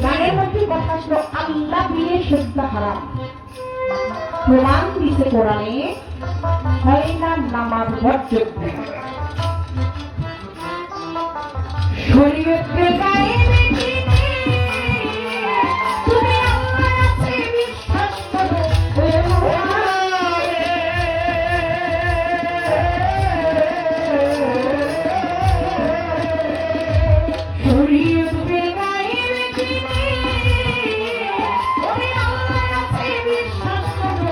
গানের মধ্যে কথা ছিল আল্লাহ দিয়ে সেজদা হারাম। প্রমাণ দিতে কোরআনে হয় না নামাজ বর্জন। শরীয়তে গায়ে তুমি আল্লাহ আছে বিশ্বাস করো। শরীয়তে গায়ে তুমি আল্লাহ আছে বিশ্বাস করো।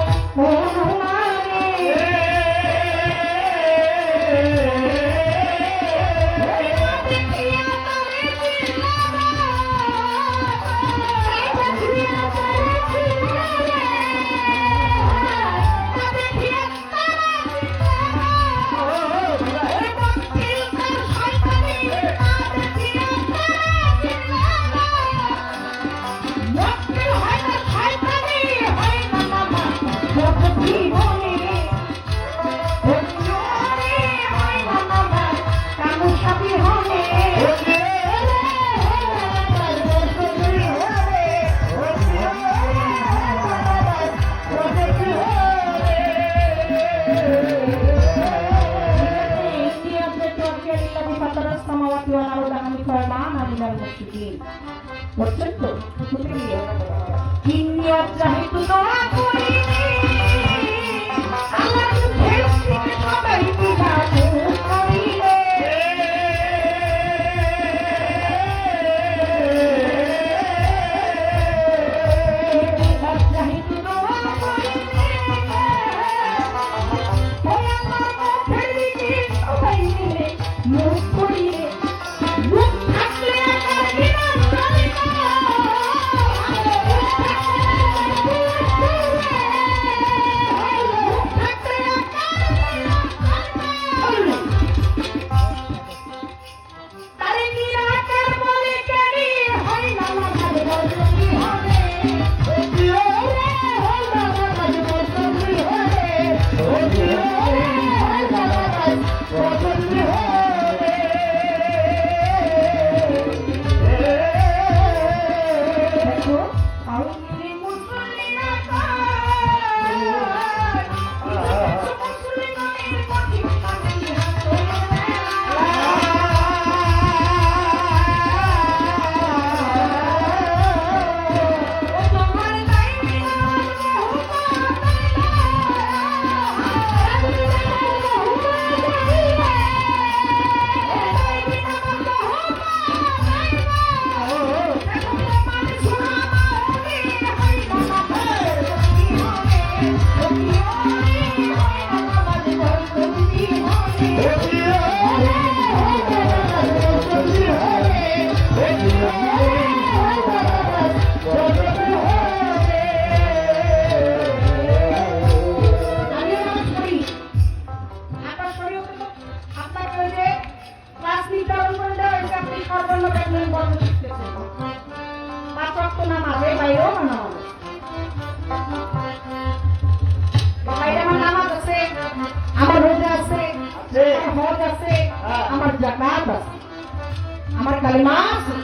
আমার কালেমা আছে,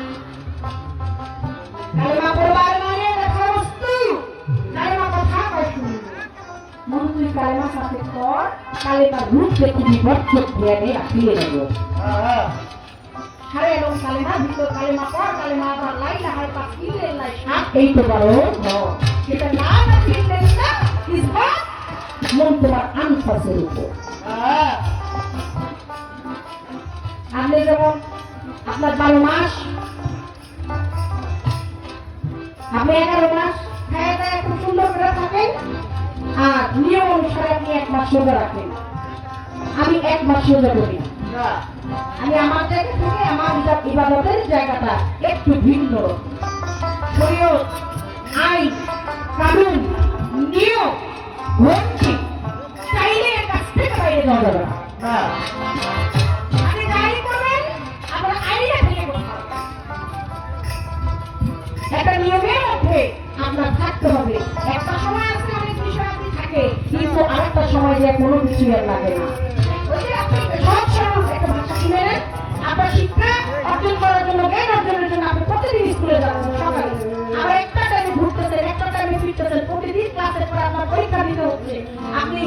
কালেমা পড়বার মানে কথাবস্তু, কালেমা কথা কয় শুনবো। মন তুই কালেমা সাথে কর, কালেমার রূপ দেখি বিবর্তক জ্ঞানে আসিয়ে নেব। হারে এবং কালেমা ভিতর কালেমা পর, কালেমা আবার লাই লাহার পাশ ইলে লাই সাত এই তো পারো। সেটা না রাখলে না ইসবা মন তোমার আনফাসের উপর। আপনি যেমন আপনার 12 মাস, আপনি 11 মাস খায় দায় খুব সুন্দর করে থাকেন, আর নিয়ম অনুসারে আপনি 1 মাস রোজা রাখেন। আমি 1 মাস রোজা করি, আমি আমার জায়গা থেকে আমার ইবাদতের জায়গাটা একটু ভিন্ন। শরীয়ত, আইন, কানুন, নিয়ম, ভক্তি চাইলে কাছ থেকে বাইরে যাওয়া যাবে না। একটা নিয়মের মধ্যে আপনার থাকতে হবে। একটা সময় আছে অনেক বিষয় আপনি থাকে, কিন্তু আরেকটা সময় যে কোনো কিছুই আর লাগে না। সব সময় একটা ভাষা কিনে আপনার শিক্ষা অর্জন করার জন্য, জ্ঞান অর্জনের জন্য আপনি প্রতিদিন স্কুলে যাচ্ছেন সকালে, আবার একটা টাইমে ঘুরতেছেন, একটা টাইমে ফিরতেছেন, প্রতিদিন ক্লাসের পরে আপনার পরীক্ষা দিতে হচ্ছে। আপনি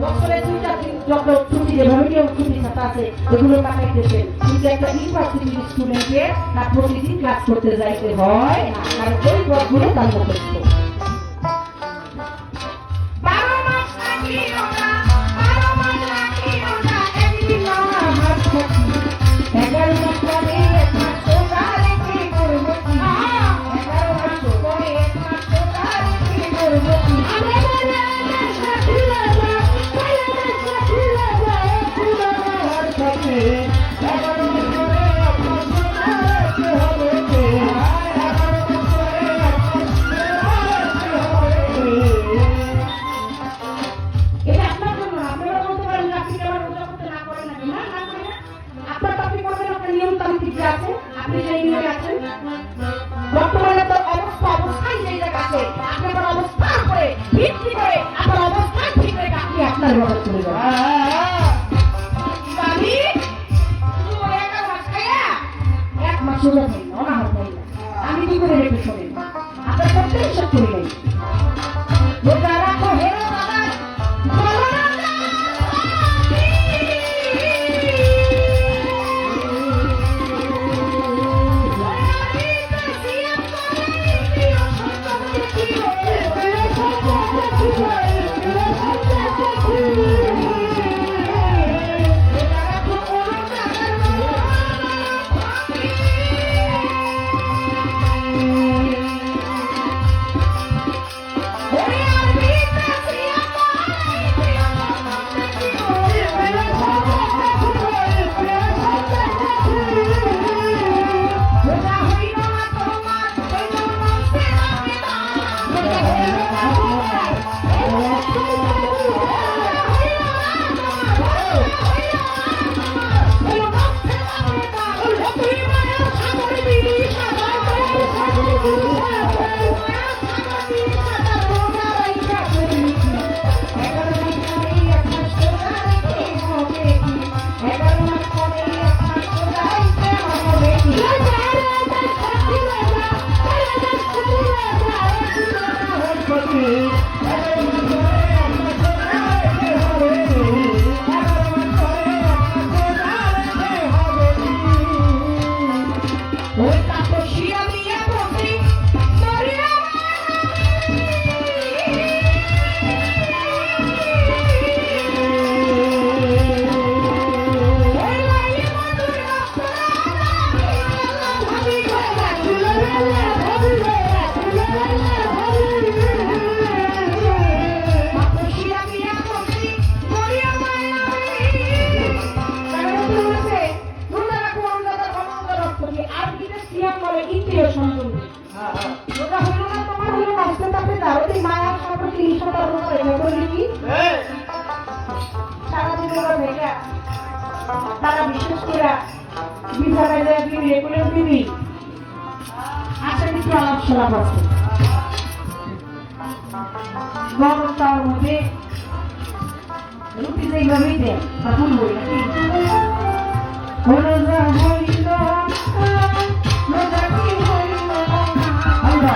বছরে 2-4 দিন যত ছুটি, যেভাবে কেউ ছুটি ছাতা আছে এগুলো কাটাইতেছেন, কিন্তু একটা ইউনিভার্সিটির স্টুডেন্টের না প্রতিদিন ক্লাস করতে যাইতে হয় না, কারণ ওই পথগুলো তার মুখস্থ। 12 মাস রাখিও না, 12 মাস রাখিও না, একদিন আমার থাকি, 11 মাস পরে এক মাস সোজা রেখে করবো কি, 11 মাস পরে এক মাস সোজা রেখে করবো কি, আমি বলে আমার সাথী লাগা, বলে আমার সাথী লাগা, একদিন আমার থাকি, 11 মাস পরে এক মাস সোজা রেখে হবে কি, 11 মাস পরে এক মাস সোজা রেখে হবে কি। এটা আপনার জন্য, আপনারা বলতে পারেন যে আপনি কেমন রোজা করতে না করেন নাকি, না না করেন না। আপনার আপনি করবেন, আপনার নিয়মতান্ত্রিক যে আছে, আপনি যে নিয়মে আছেন, বর্তমানে তো অবস্থায় যে জায়গা আছে, আপনি আপনার অবস্থার উপরে ভিত্তি করে আপনার অবস্থান ঠিক রেখে আপনি আপনার মতো চলে যাবেন। আমি শুধু ওই 11 মাস খাইয়া 1 মাস রোজা করি না, অনাহার করি না। আমি কি করে রেখে শোনেন, আপনার প্রত্যেক হিসাব করি নাই। রোজা রাখো হে বাবা, বলো না তারা বিশেষ করে বিদ্যালয়ে যায় বিবি, এগুলো বিবি আসে কিছু আলাপ সালাপ আছে। গরম তাওয়ার মধ্যে রুটি যেইভাবেই দেন তখন বই নাকি রোজা হইল রোজা কি হইল আমরা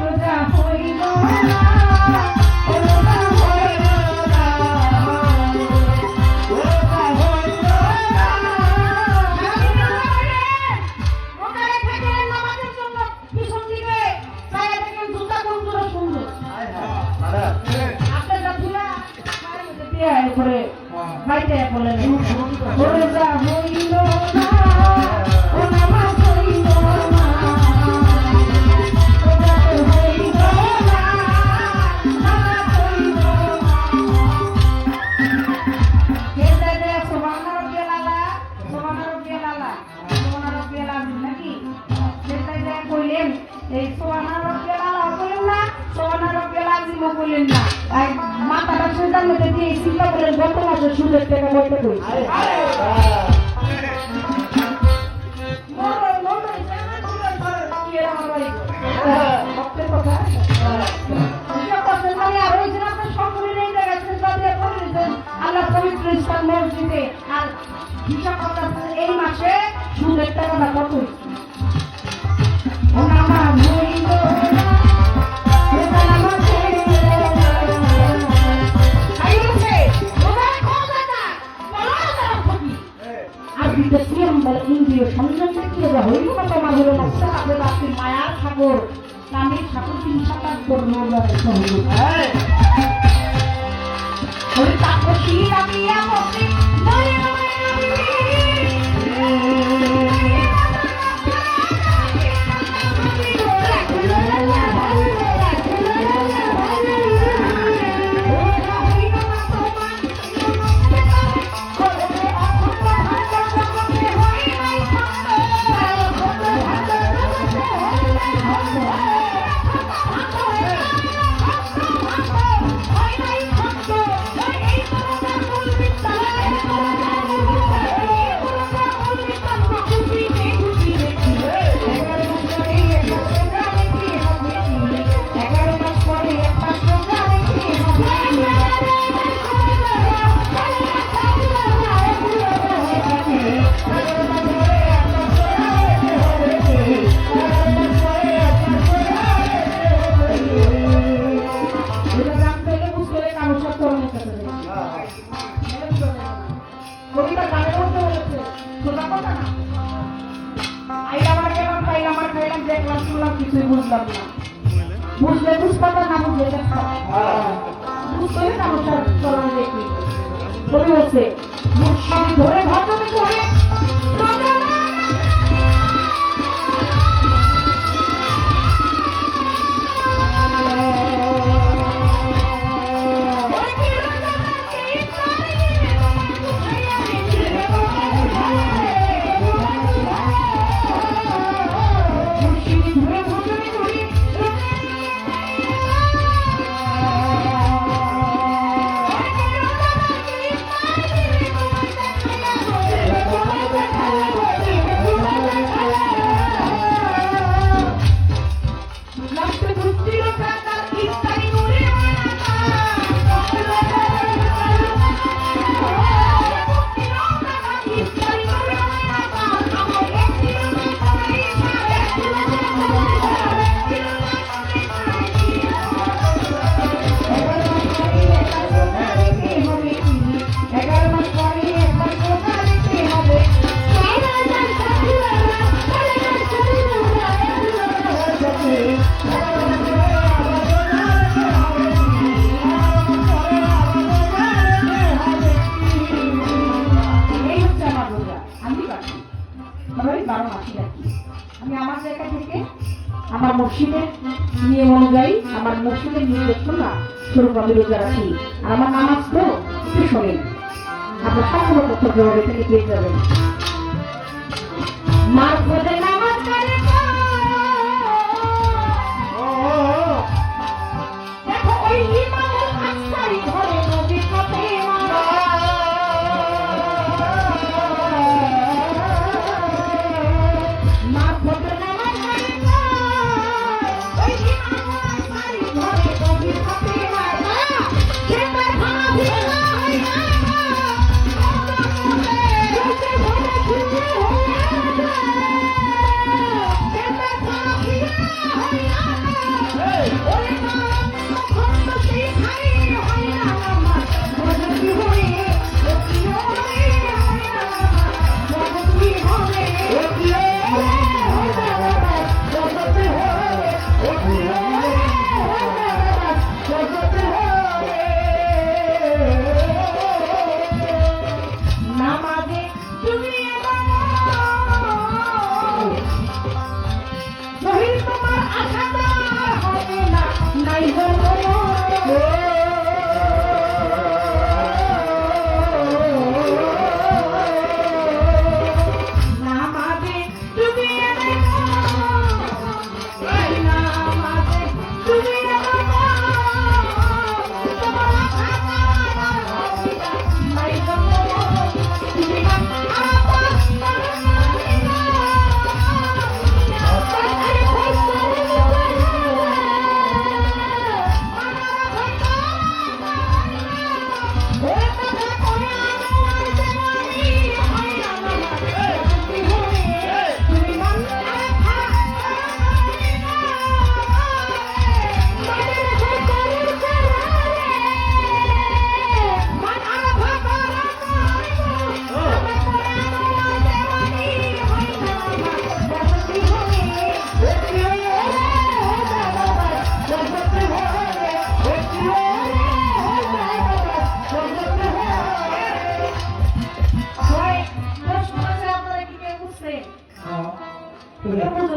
রোজা হইল করে বাইতে বলেন রোজা হইল না ও নামাজ হইল না রোজা হইল না নামাজ হইল না কে দে সুবহানাল্লাহ নাকি সেটাই দেখ কইলেন এই সুবহানাল্লাহ বলেন না সুবহানাল্লাহ আজিম বলেন না মাথাটা সুদার মধ্যে দিয়ে চিন্তা করেন গত মাসে সুদের টাকা বইতে কই আল্লাহ পবিত্র ইসলাম মসজিদে আর হিসাব করতেছে এই মাসে সুদের টাকাটা কত ইন্দ্রিয় সংযম হইল না তোমার হলো নষ্ট আপনার আপনি মায়ার সাগর নামের ঠাকুর ৩-৭ করল তাপসী আমি কিছুই বুঝলাম না বুঝলে বুঝতে না বুঝলে বুঝতে মানুষের চরণে দেখি কবি হচ্ছে মুর্শিদ ধরে ভজন করে আমি আমার জায়গা থেকে আমার মসজিদের নিয়ম অনুযায়ী আমার মসজিদের নিয়ম দেখুন না স্বরূপ আমি রোজা রাখি আর আমার নামাজ তো একটু শোনেন আপনার সম্পূর্ণ তথ্য জবাবে থেকে পেয়ে যাবেন মাঝপথে নামাজ দেখো ওই ইমামের আস্তারি ঘরে নবী পথে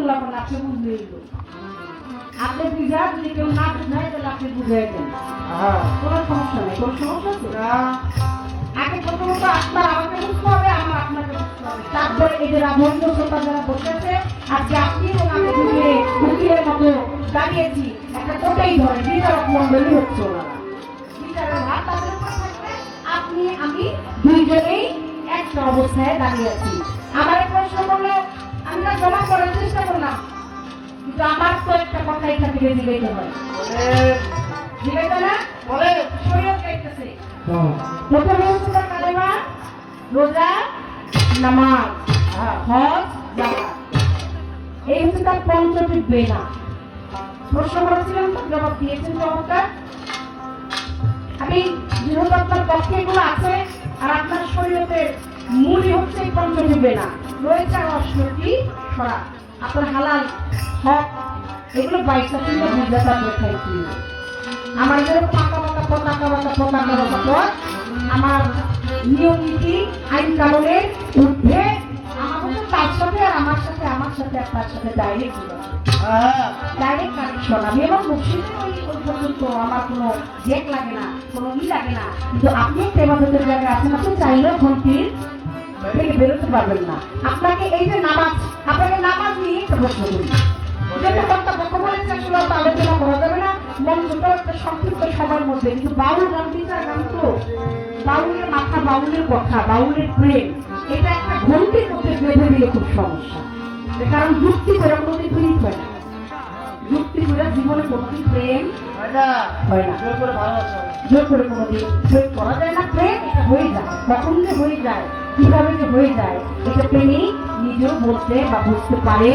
শুনলাম না, আপনি বুঝলেই তো। আপনি বুঝা যদি কেউ না বুঝায় তাহলে আপনি বুঝাই দেন, কোনো সমস্যা নেই। কোনো সমস্যা আছে আগে প্রথমত আপনার আমাকে বুঝতে হবে, আমার আপনাকে বুঝতে হবে, তারপরে এই যে রামচন্দ্র শ্রোতা যারা বসেছে আজকে আপনি এবং আমি দুজনে উকিলের মতো দাঁড়িয়েছি, একটা কোটাই ধরে বিচারক মন্ডলী হচ্ছে ওনারা, বিচারের হাত তাদের উপর থাকবে, আপনি আমি দুইজনেই একটা অবস্থায় দাঁড়িয়ে আছি। আমার প্রশ্ন করলে আমি না জমা করার চেষ্টা করলাম, কিন্তু আমার তো একটা কথা এখান থেকে জিজ্ঞাসা হয়, জিজ্ঞাসা না বলে শরীয়ত গাইতেছে প্রথমে হচ্ছে তার কালেমা, রোজা, নামাজ, হজ, যাকাত, এই হচ্ছে তার পঞ্চটি বেনা। প্রশ্ন করেছিলাম তো, জবাব দিয়েছেন চমৎকার। আমি যেহেতু আপনার পক্ষে এগুলো আছে আর আপনার শরীয়তের মূলই হচ্ছে এই পঞ্চটি বেনা, রয়েছে আর অষ্টটি সরা, আপনার হালাল হক এগুলো 22টা কিলো বুঝাতে খাইছি। আমার যেরকম আমার নিয়ম নীতি আইন কানুনের ঊর্ধ্বে আমার হচ্ছে তার সাথে আর আমার সাথে আপনার সাথে ডাইরেক্ট কানেকশন। আমি এবং মুর্শিদের ওই পর্যন্ত আমার কোনো জেক লাগে না, কোনো লাগে না, কিন্তু আপনি তেমাদের জায়গায় আছেন, আপনি চাইলেও ঘন্টির থেকে বেরোতে পারবেন না। আপনাকে এই যে নামাজ, আপনাকে নামাজ নিয়ে একটা প্রশ্ন করি, যেটা বক্তব্য বলেছে আসলে আলোচনা করা যাবে না, মঞ্চটা একটা সংক্ষিপ্ত সবার মধ্যে, কিন্তু বাউল গান বিচার গান তো, বাউলের মাথা, বাউলের কথা, বাউলের প্রেম, এটা একটা ঘন্টির মধ্যে বেঁধে দিলে খুব সমস্যা। কারণ যুক্তি করে কোনোদিন ফিরিত হয় না, যুক্তি করে জীবনে কোনোদিন প্রেম হয় না, জোর করে কোনোদিন প্রেম করা যায় না। প্রেম এটা হয়ে যায়, কখন যে হয়ে যায়, কিভাবে যে হয়ে যায়, এটা প্রেমী নিজেও বলতে বা বুঝতে পারে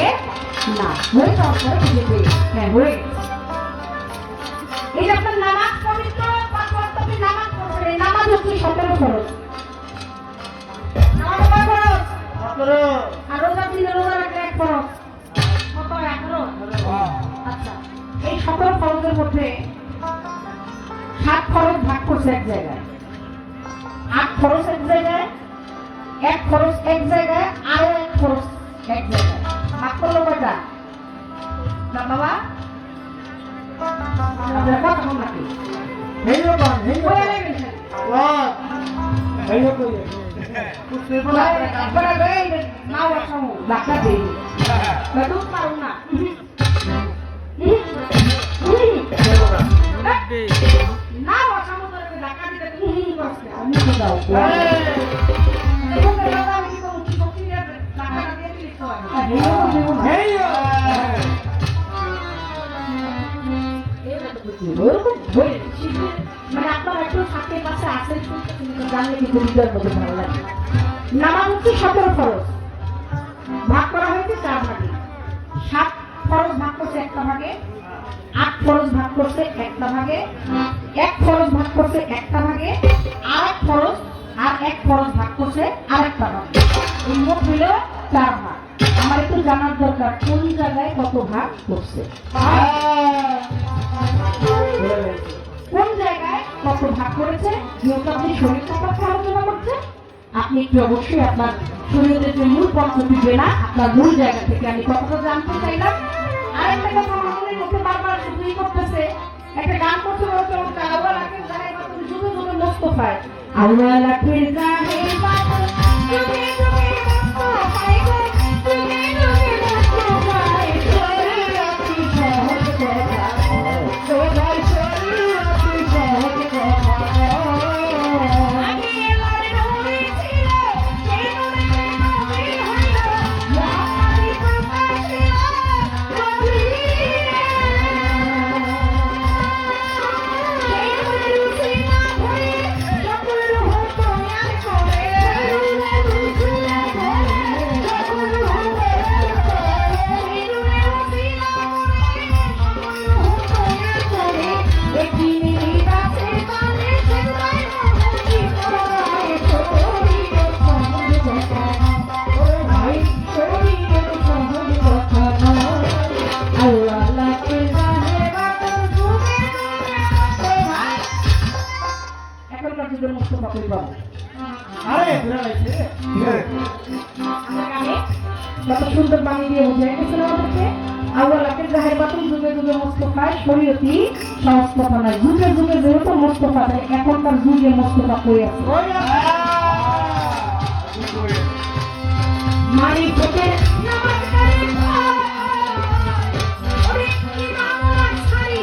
না, হয়ে যাওয়ার পরে বুঝে পেয়ে হ্যাঁ হয়ে গেছে। এই যে আপনার নামাজ পবিত্র, পাঁচ ওয়াক্ত আপনি নামাজ পড়ছেন, এই নামাজ হচ্ছে 17 ফরজ। নামাজ কয় ফরজ? 17। আর রোজা দিনে রোজা রাখলে 1 ফরজ, কত? 11। আচ্ছা, এই 17 ফরজের মধ্যে 7 ফরজ ভাগ করছে এক জায়গায়, 8 ফরজ এক জায়গায়, 1 ফরজ এক জায়গায়, আরো 1 ফরজ এক জায়গায়। ভাগ করলো কয়টা? না বাবা, কথা কম নাকি? মানে আপনার একটু থাকতে পাশে আসে জানলে কিন্তু হৃদয়ের মধ্যে ভালো লাগে। নামাজ হচ্ছে 17 ফরজ, ভাগ করা হয়েছে 4 ভাগে। 7 ফরজ ভাগ করছে একটা ভাগে, 8 ফরজ ভাগ করছে একটা ভাগে, 1 ফরজ ভাগ করছে একটা ভাগে, আর 1 ফরজ ভাগ করছে আরেকটা ভাগে। এই মোট হইল 4 ভাগ। আমার একটু জানার দরকার কোন জায়গায় কত ভাগ করছে, কোন জায়গায় কত ভাগ করেছে, যেহেতু আপনি শরীর সম্পর্কে আলোচনা করছেন, আপনি একটু অবশ্যই আপনার শরীরের যে মূল পদ্ধতি বেনা, আপনার মূল জায়গা থেকে আমি কতটা জানতে চাইলাম। আর একটা কথা আমার মনের মধ্যে বারবার শুধুই করতেছে, একটা গান করতে বলতে বলতে আল্লাহ রাখেন জানে তুমি যুগে যুগে মোস্তফায়, আল্লাহ রাখেন জানে আরে ঘুরে লাগছে আমার গানে কত সুন্দর বাণী দিয়ে বোঝাই গেছিল আমাদেরকে আল্লাহকে জাহের বাতুল যুগে যুগে মোস্তফায় শরীয়তি সংস্থাপনা নাই যুগে যুগে যেহেতু মোস্তফা তাই এখনকার যুগে মোস্তফা কই আছে মারি থেকে নামাজ কারে ওরে কি নামাজ ছাড়ি